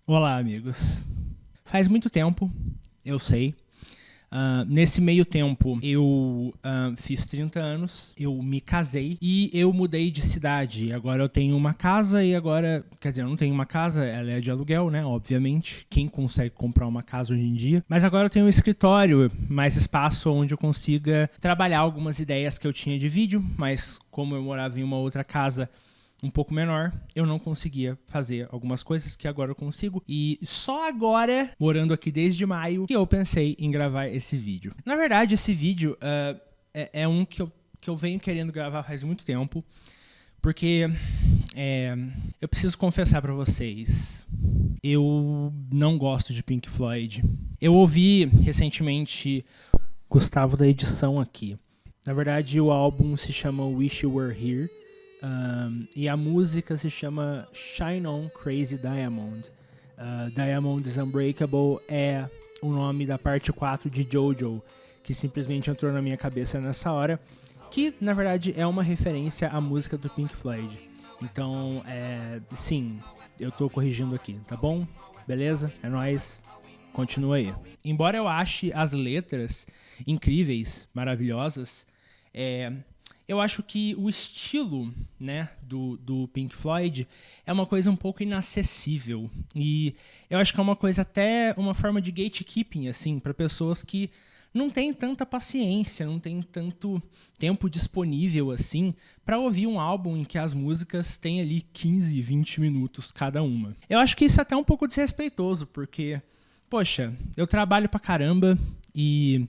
Olá, amigos. Faz muito tempo, eu sei. Nesse meio tempo, eu fiz 30 anos, eu me casei e eu mudei de cidade. Agora eu tenho uma casa e agora... Quer dizer, eu não tenho uma casa, ela é de aluguel, né? Obviamente. Quem consegue comprar uma casa hoje em dia? Mas agora eu tenho um escritório, mais espaço onde eu consiga trabalhar algumas ideias que eu tinha de vídeo, mas como eu morava em uma outra casa um pouco menor, eu não conseguia fazer algumas coisas que agora eu consigo. E só agora, morando aqui desde maio, que eu pensei em gravar esse vídeo. Na verdade, esse vídeo é um que eu venho querendo gravar faz muito tempo, porque eu preciso confessar pra vocês, eu não gosto de Pink Floyd. Eu ouvi recentemente Gustavo da edição aqui. Na verdade, o álbum se chama Wish You Were Here. E a música se chama Shine On Crazy Diamond. Diamond is Unbreakable é o nome da parte 4 de Jojo, que simplesmente entrou na minha cabeça nessa hora, que na verdade é uma referência à música do Pink Floyd. Então, sim, eu tô corrigindo aqui, tá bom? Beleza? É nóis. Continua aí. Embora eu ache as letras incríveis, maravilhosas, eu acho que o estilo, né, do Pink Floyd é uma coisa um pouco inacessível. E eu acho que é uma coisa até uma forma de gatekeeping, assim, para pessoas que não têm tanta paciência, não têm tanto tempo disponível, assim, para ouvir um álbum em que as músicas têm ali 15, 20 minutos cada uma. Eu acho que isso é até um pouco desrespeitoso, porque, poxa, eu trabalho pra caramba e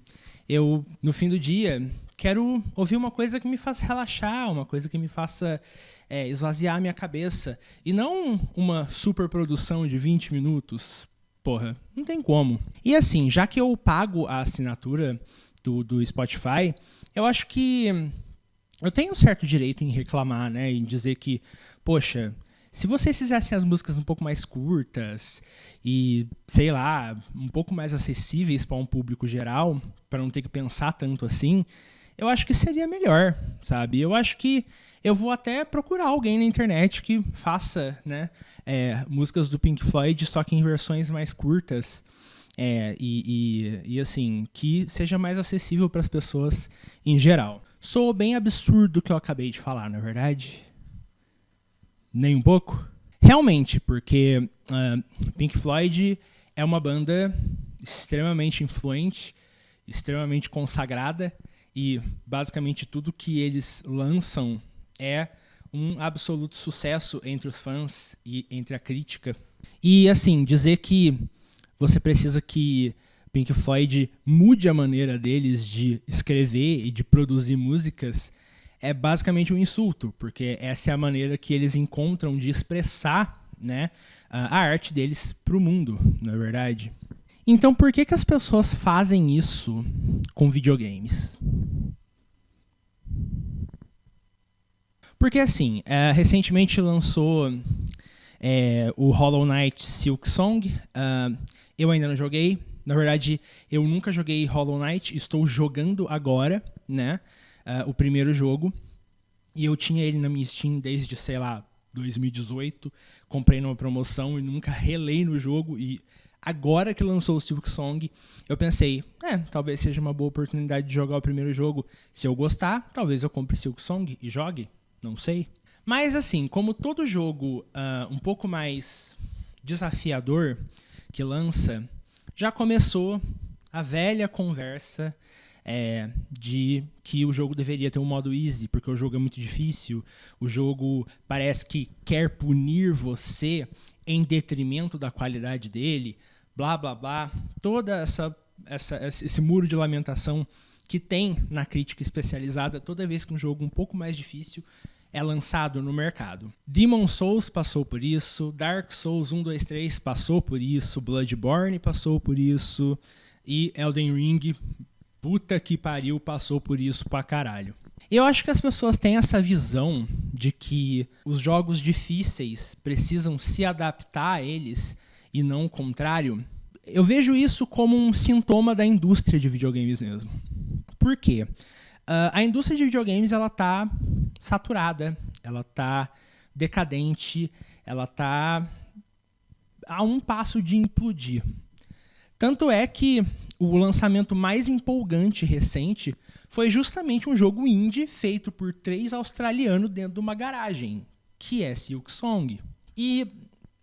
eu, no fim do dia, quero ouvir uma coisa que me faça relaxar, uma coisa que me faça esvaziar a minha cabeça. E não uma super produção de 20 minutos. Porra, não tem como. E assim, já que eu pago a assinatura do Spotify, eu acho que eu tenho um certo direito em reclamar, né? Em dizer que, poxa, se vocês fizessem as músicas um pouco mais curtas e, sei lá, um pouco mais acessíveis para um público geral, para não ter que pensar tanto assim, eu acho que seria melhor, sabe? Eu acho que eu vou até procurar alguém na internet que faça, né, músicas do Pink Floyd, só que em versões mais curtas e assim, que seja mais acessível para as pessoas em geral. Sou bem absurdo o que eu acabei de falar, na verdade? Nem um pouco? Realmente, porque Pink Floyd é uma banda extremamente influente, extremamente consagrada, e basicamente tudo que eles lançam é um absoluto sucesso entre os fãs e entre a crítica. E assim, dizer que você precisa que Pink Floyd mude a maneira deles de escrever e de produzir músicas é basicamente um insulto, porque essa é a maneira que eles encontram de expressar, né, a arte deles para o mundo, não é verdade? Então, por que as pessoas fazem isso com videogames? Porque, assim, recentemente lançou o Hollow Knight Silk Song. Eu ainda não joguei. Na verdade, eu nunca joguei Hollow Knight. Estou jogando agora, né? O primeiro jogo. E eu tinha ele na minha Steam desde, sei lá, 2018. Comprei numa promoção e nunca relei no jogo. E agora que lançou o Silk Song, eu pensei, talvez seja uma boa oportunidade de jogar o primeiro jogo. Se eu gostar, talvez eu compre Silk Song e jogue, não sei. Mas assim, como todo jogo um pouco mais desafiador que lança, já começou a velha conversa de que o jogo deveria ter um modo easy, porque o jogo é muito difícil, o jogo parece que quer punir você em detrimento da qualidade dele, blá blá blá, toda esse muro de lamentação que tem na crítica especializada toda vez que um jogo um pouco mais difícil é lançado no mercado. Demon's Souls passou por isso, Dark Souls 1, 2, 3 passou por isso, Bloodborne passou por isso e Elden Ring, puta que pariu, passou por isso pra caralho. Eu acho que as pessoas têm essa visão de que os jogos difíceis precisam se adaptar a eles e não o contrário. Eu vejo isso como um sintoma da indústria de videogames mesmo. Por quê? A indústria de videogames ela tá saturada, ela tá decadente, ela tá a um passo de implodir. Tanto é que o lançamento mais empolgante recente foi justamente um jogo indie feito por 3 australianos dentro de uma garagem, que é Silksong. E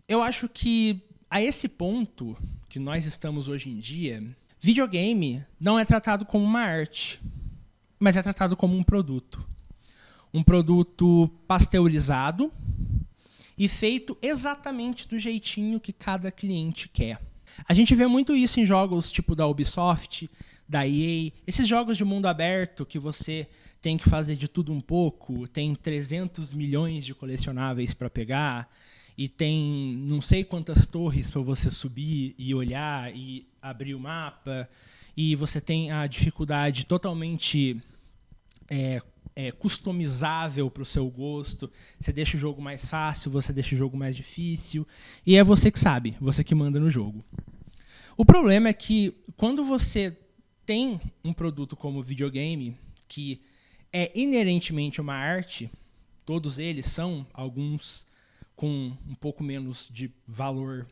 eu acho que, a esse ponto que nós estamos hoje em dia, videogame não é tratado como uma arte, mas é tratado como um produto. Um produto pasteurizado e feito exatamente do jeitinho que cada cliente quer. A gente vê muito isso em jogos tipo da Ubisoft, da EA, esses jogos de mundo aberto que você tem que fazer de tudo um pouco, tem 300 milhões de colecionáveis para pegar, e tem não sei quantas torres para você subir e olhar e abrir o mapa, e você tem a dificuldade totalmente customizável para o seu gosto. Você deixa o jogo mais fácil, você deixa o jogo mais difícil, e é você que sabe, você que manda no jogo. O problema é que quando você tem um produto como videogame, que é inerentemente uma arte, todos eles são, alguns com um pouco menos de valor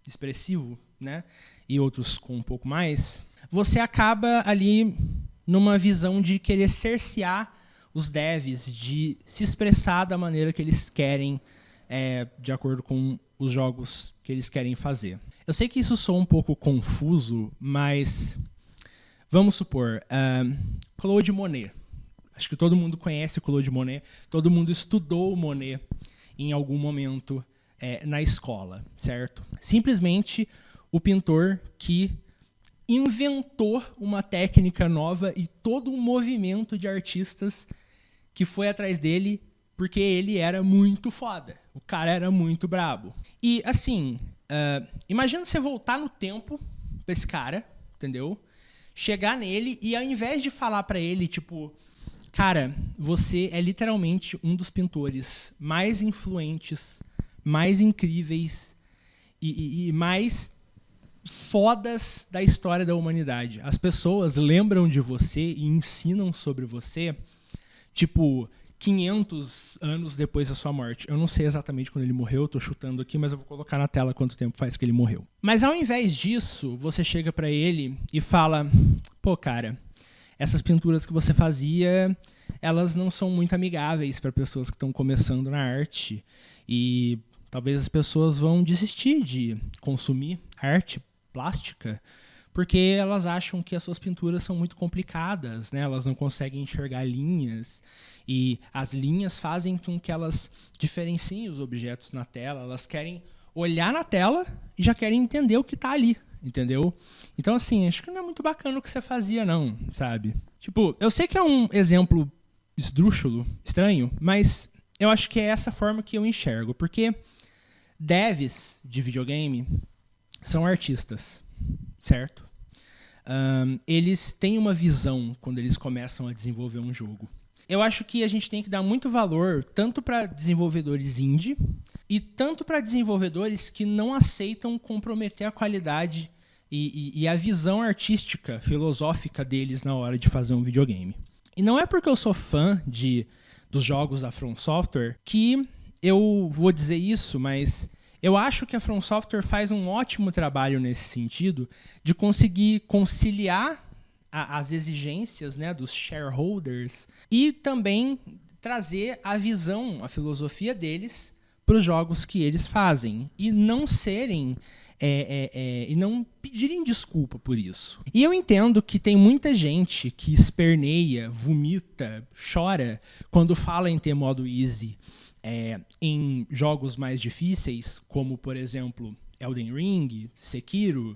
expressivo, né, e outros com um pouco mais, você acaba ali numa visão de querer cercear os devs de se expressar da maneira que eles querem, de acordo com os jogos que eles querem fazer. Eu sei que isso soa um pouco confuso, mas vamos supor, Claude Monet. Acho que todo mundo conhece o Claude Monet, todo mundo estudou o Monet em algum momento na escola, certo? Simplesmente o pintor que inventou uma técnica nova e todo um movimento de artistas que foi atrás dele porque ele era muito foda. O cara era muito brabo. E, assim, imagina você voltar no tempo pra esse cara, entendeu? Chegar nele e, ao invés de falar pra ele, tipo, cara, você é literalmente um dos pintores mais influentes, mais incríveis e mais fodas da história da humanidade. As pessoas lembram de você e ensinam sobre você, tipo, 500 anos depois da sua morte. Eu não sei exatamente quando ele morreu, eu tô chutando aqui, mas eu vou colocar na tela quanto tempo faz que ele morreu. Mas ao invés disso, você chega pra ele e fala, pô, cara, essas pinturas que você fazia, elas não são muito amigáveis para pessoas que estão começando na arte. E talvez as pessoas vão desistir de consumir arte plástica porque elas acham que as suas pinturas são muito complicadas, né? Elas não conseguem enxergar linhas, e as linhas fazem com que elas diferenciem os objetos na tela. Elas querem olhar na tela e já querem entender o que está ali, entendeu? Então, assim, acho que não é muito bacana o que você fazia, não, sabe? Tipo, eu sei que é um exemplo esdrúxulo, estranho, mas eu acho que é essa forma que eu enxergo, porque devs de videogame são artistas, certo? Eles têm uma visão quando eles começam a desenvolver um jogo. Eu acho que a gente tem que dar muito valor tanto para desenvolvedores indie e tanto para desenvolvedores que não aceitam comprometer a qualidade e a visão artística, filosófica deles na hora de fazer um videogame. E não é porque eu sou fã dos jogos da From Software que eu vou dizer isso, mas eu acho que a From Software faz um ótimo trabalho nesse sentido de conseguir conciliar as exigências, né, dos shareholders e também trazer a visão, a filosofia deles para os jogos que eles fazem e não serem e não pedirem desculpa por isso. E eu entendo que tem muita gente que esperneia, vomita, chora quando fala em ter modo easy em jogos mais difíceis, como, por exemplo, Elden Ring, Sekiro,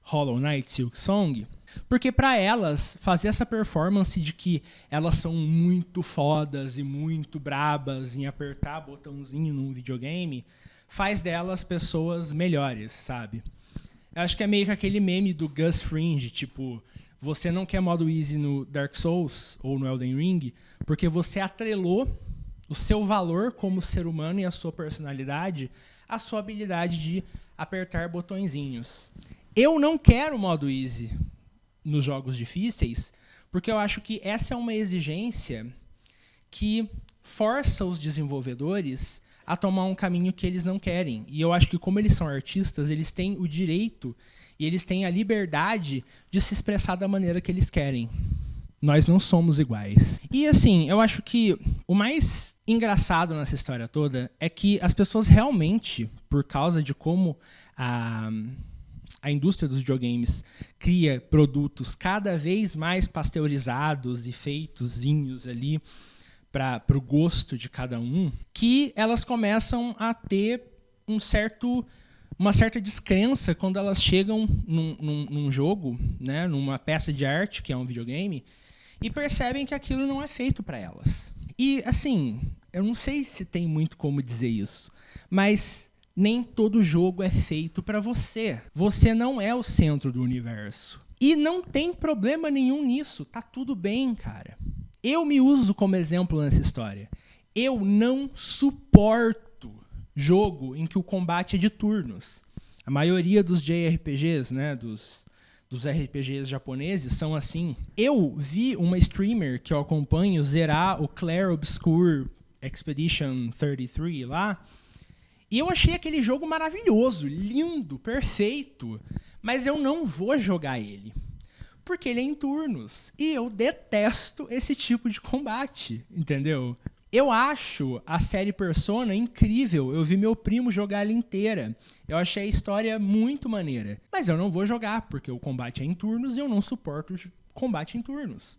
Hollow Knight, Silksong, porque para elas, fazer essa performance de que elas são muito fodas e muito brabas em apertar botãozinho num videogame, faz delas pessoas melhores, sabe? Eu acho que é meio que aquele meme do Gus Fring, tipo, você não quer modo easy no Dark Souls ou no Elden Ring, porque você atrelou o seu valor como ser humano e a sua personalidade à sua habilidade de apertar botõezinhos. Eu não quero modo easy nos jogos difíceis, porque eu acho que essa é uma exigência que força os desenvolvedores a tomar um caminho que eles não querem. E eu acho que como eles são artistas, eles têm o direito e eles têm a liberdade de se expressar da maneira que eles querem. Nós não somos iguais. E assim, eu acho que o mais engraçado nessa história toda é que as pessoas realmente, por causa de como a indústria dos videogames cria produtos cada vez mais pasteurizados e feitozinhos ali para o gosto de cada um, que elas começam a ter uma certa descrença quando elas chegam num jogo, né, numa peça de arte, que é um videogame, e percebem que aquilo não é feito para elas. E, assim, eu não sei se tem muito como dizer isso, mas nem todo jogo é feito para você. Você não é o centro do universo. E não tem problema nenhum nisso. Tá tudo bem, cara. Eu me uso como exemplo nessa história. Eu não suporto jogo em que o combate é de turnos. A maioria dos JRPGs, né, dos RPGs japoneses, são assim. Eu vi uma streamer que eu acompanho zerar o Clair Obscur Expedition 33 lá, e eu achei aquele jogo maravilhoso, lindo, perfeito, mas eu não vou jogar ele. Porque ele é em turnos. E eu detesto esse tipo de combate, entendeu? Eu acho a série Persona incrível. Eu vi meu primo jogar ela inteira. Eu achei a história muito maneira. Mas eu não vou jogar, porque o combate é em turnos e eu não suporto combate em turnos.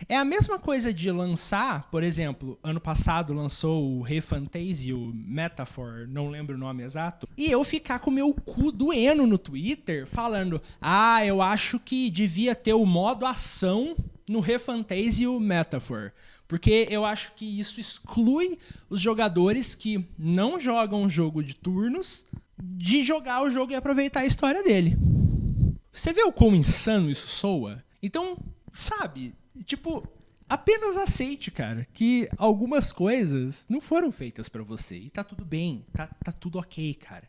É a mesma coisa de lançar, por exemplo, ano passado lançou o ReFantazio Metaphor, não lembro o nome exato, e eu ficar com o meu cu doendo no Twitter falando: eu acho que devia ter o modo ação no ReFantazio Metaphor, porque eu acho que isso exclui os jogadores que não jogam um jogo de turnos de jogar o jogo e aproveitar a história dele. Você vê o quão insano isso soa? Então, sabe, tipo, apenas aceite, cara, que algumas coisas não foram feitas pra você. E tá tudo bem, tá tudo ok, cara.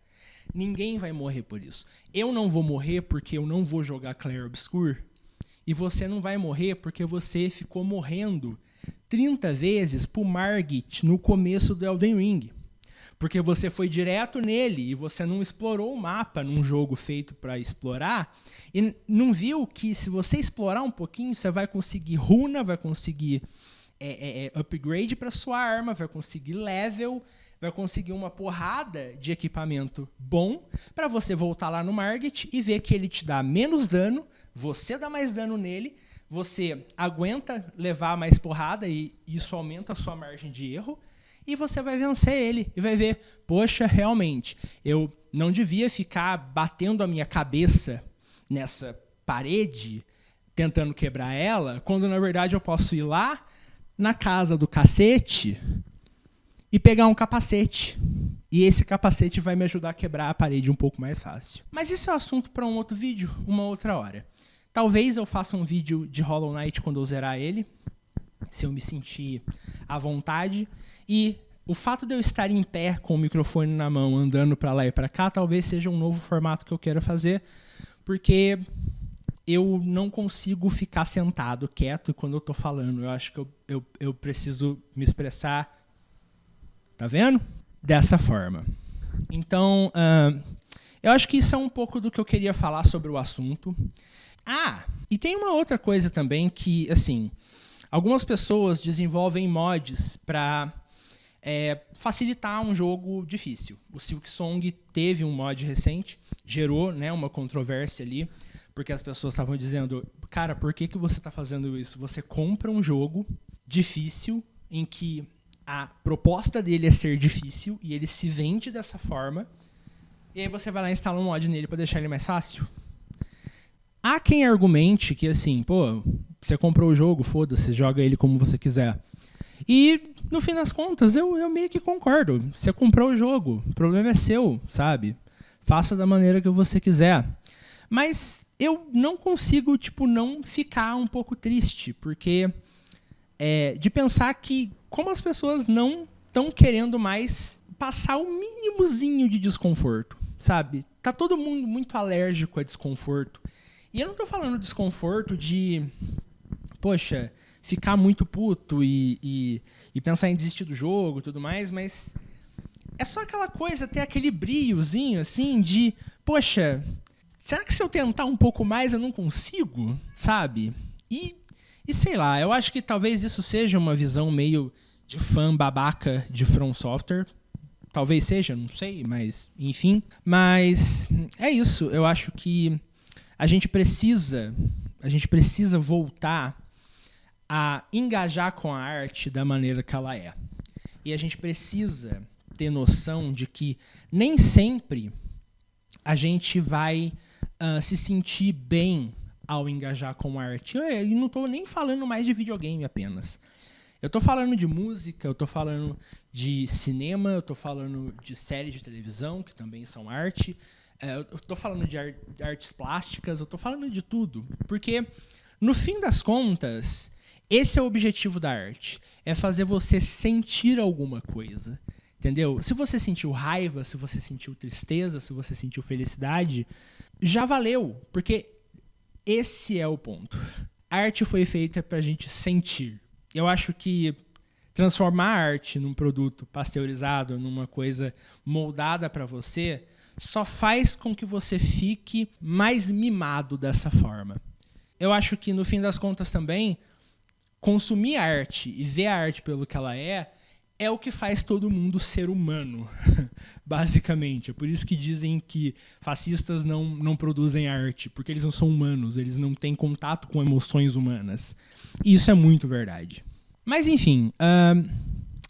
Ninguém vai morrer por isso. Eu não vou morrer porque eu não vou jogar Clair Obscur. E você não vai morrer porque você ficou morrendo 30 vezes pro Margit no começo do Elden Ring. Porque você foi direto nele e você não explorou o mapa num jogo feito para explorar e não viu que se você explorar um pouquinho, você vai conseguir runa, vai conseguir upgrade para sua arma, vai conseguir level, vai conseguir uma porrada de equipamento bom para você voltar lá no Margit e ver que ele te dá menos dano, você dá mais dano nele, você aguenta levar mais porrada e isso aumenta a sua margem de erro. E você vai vencer ele e vai ver, poxa, realmente, eu não devia ficar batendo a minha cabeça nessa parede, tentando quebrar ela, quando na verdade eu posso ir lá na casa do cacete e pegar um capacete. E esse capacete vai me ajudar a quebrar a parede um pouco mais fácil. Mas isso é assunto para um outro vídeo, uma outra hora. Talvez eu faça um vídeo de Hollow Knight quando eu zerar ele, se eu me sentir à vontade. E o fato de eu estar em pé com o microfone na mão, andando para lá e para cá, talvez seja um novo formato que eu quero fazer, porque eu não consigo ficar sentado, quieto, quando eu estou falando. Eu acho que eu preciso me expressar, tá vendo? Dessa forma. Então, eu acho que isso é um pouco do que eu queria falar sobre o assunto. E tem uma outra coisa também que, assim, algumas pessoas desenvolvem mods para facilitar um jogo difícil. O Silksong teve um mod recente, gerou, né, uma controvérsia ali, porque as pessoas estavam dizendo, cara, por que você está fazendo isso? Você compra um jogo difícil, em que a proposta dele é ser difícil, e ele se vende dessa forma, e aí você vai lá e instala um mod nele para deixar ele mais fácil? Há quem argumente que, assim, pô, você comprou o jogo, foda-se, joga ele como você quiser. E, no fim das contas, eu meio que concordo. Você comprou o jogo, o problema é seu, sabe? Faça da maneira que você quiser. Mas eu não consigo, tipo, não ficar um pouco triste, porque de pensar que como as pessoas não estão querendo mais passar o mínimozinho de desconforto, sabe? Tá todo mundo muito alérgico a desconforto. E eu não tô falando desconforto de, poxa, ficar muito puto e pensar em desistir do jogo e tudo mais, mas é só aquela coisa, ter aquele brilhozinho, assim, de, poxa, será que se eu tentar um pouco mais eu não consigo, sabe? E sei lá, eu acho que talvez isso seja uma visão meio de fã babaca de From Software. Talvez seja, não sei, mas enfim. Mas é isso, eu acho que a gente precisa voltar a engajar com a arte da maneira que ela é. E a gente precisa ter noção de que nem sempre a gente vai se sentir bem ao engajar com a arte. Eu não estou nem falando mais de videogame apenas. Eu estou falando de música, eu estou falando de cinema, eu estou falando de séries de televisão, que também são arte. Eu estou falando de artes plásticas, eu estou falando de tudo. Porque, no fim das contas, esse é o objetivo da arte. É fazer você sentir alguma coisa. Entendeu? Se você sentiu raiva, se você sentiu tristeza, se você sentiu felicidade, já valeu. Porque esse é o ponto. A arte foi feita para a gente sentir. Eu acho que transformar a arte num produto pasteurizado, numa coisa moldada para você, só faz com que você fique mais mimado dessa forma. Eu acho que, no fim das contas também, consumir a arte e ver a arte pelo que ela é o que faz todo mundo ser humano, basicamente. É por isso que dizem que fascistas não produzem arte, porque eles não são humanos, eles não têm contato com emoções humanas. E isso é muito verdade. Mas enfim,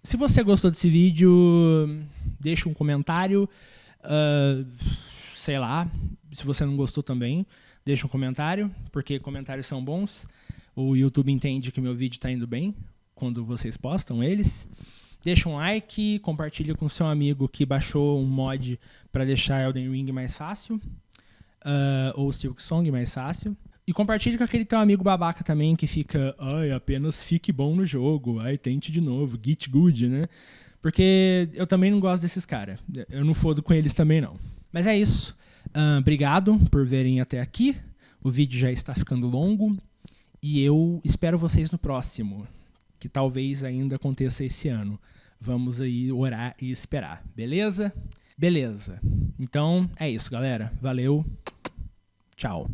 se você gostou desse vídeo, deixa um comentário. Sei lá, se você não gostou também, deixa um comentário, porque comentários são bons. O YouTube entende que meu vídeo está indo bem quando vocês postam eles. Deixa um like, compartilha com seu amigo que baixou um mod para deixar Elden Ring mais fácil, ou Silksong mais fácil. E compartilha com aquele teu amigo babaca também que fica, apenas fique bom no jogo, tente de novo, get good, né? Porque eu também não gosto desses caras. Eu não fodo com eles também, não. Mas é isso. Obrigado por verem até aqui. O vídeo já está ficando longo. E eu espero vocês no próximo, que talvez ainda aconteça esse ano. Vamos aí orar e esperar, beleza? Beleza. Então, é isso, galera. Valeu. Tchau.